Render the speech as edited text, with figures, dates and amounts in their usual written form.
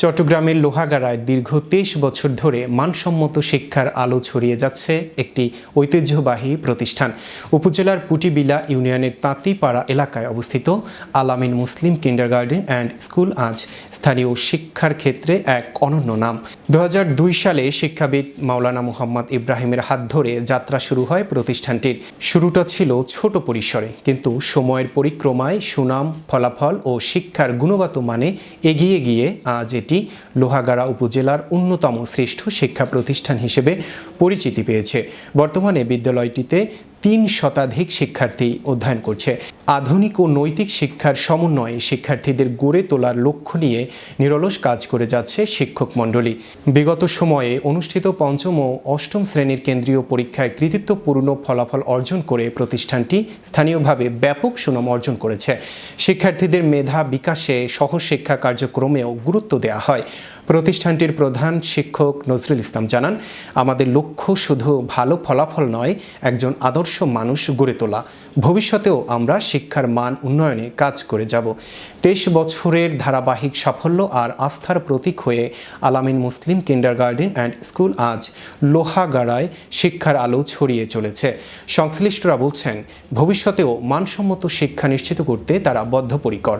চট্টগ্রামের লোহাগাড়ায় দীর্ঘ ২৩ বছর ধরে মানসম্মত শিক্ষার আলো ছড়িয়ে যাচ্ছে একটি ঐতিহ্যবাহী প্রতিষ্ঠান। উপজেলার পুটিবিলা ইউনিয়নের তাঁতিপাড়া এলাকায় অবস্থিত আল আমিন মুসলিম কিন্ডারগার্টেন অ্যান্ড স্কুল আজ স্থানীয় শিক্ষার ক্ষেত্রে এক অনন্য নাম। ২০০২ সালে শিক্ষাবিদ মাওলানা মুহাম্মদ ইব্রাহিমের হাত ধরে যাত্রা শুরু হয় প্রতিষ্ঠানটির। শুরুটা ছিল ছোট পরিসরে, কিন্তু সময়ের পরিক্রমায় সুনাম, ফলাফল ও শিক্ষার গুণগত মানে এগিয়ে গিয়ে আজ এটি লোহাগাড়া উপজেলার অন্যতম শ্রেষ্ঠ শিক্ষা প্রতিষ্ঠান হিসেবে পরিচিতি পেয়েছে। বর্তমানে বিদ্যালয়টিতে ৩ শতাধিক শিক্ষার্থী অধ্যয়ন করছে। আধুনিক ও নৈতিক শিক্ষার সমন্বয়ে শিক্ষার্থীদের গড়ে তোলার লক্ষ্য নিয়ে নিরলস কাজ করে যাচ্ছে শিক্ষক মণ্ডলী। বিগত সময়ে অনুষ্ঠিত ৫ম ও ৮ম শ্রেণীর কেন্দ্রীয় পরীক্ষায় কৃতিত্বপূর্ণ ফলাফল অর্জন করে প্রতিষ্ঠানটি স্থানীয়ভাবে ব্যাপক সুনাম অর্জন করেছে। শিক্ষার্থীদের মেধা বিকাশে সহশিক্ষা কার্যক্রমেও গুরুত্ব দেওয়া হয়। প্রতিষ্ঠানটির প্রধান শিক্ষক নজরুল ইসলাম জানান, আমাদের লক্ষ্য শুধু ভালো ফলাফল নয়, একজন আদর্শ মানুষ গড়ে তোলা। ভবিষ্যতেও আমরা শিক্ষার মান উন্নয়নে কাজ করে যাব। ২৩ বছরের ধারাবাহিক সাফল্য আর আস্থার প্রতীক হয়ে আল আমিন মুসলিম কিন্ডারগার্টেন অ্যান্ড স্কুল আজ লোহাগাড়ায় শিক্ষার আলো ছড়িয়ে চলেছে। সংশ্লিষ্টরা বলছেন, ভবিষ্যতেও মানসম্মত শিক্ষা নিশ্চিত করতে তারা বদ্ধপরিকর।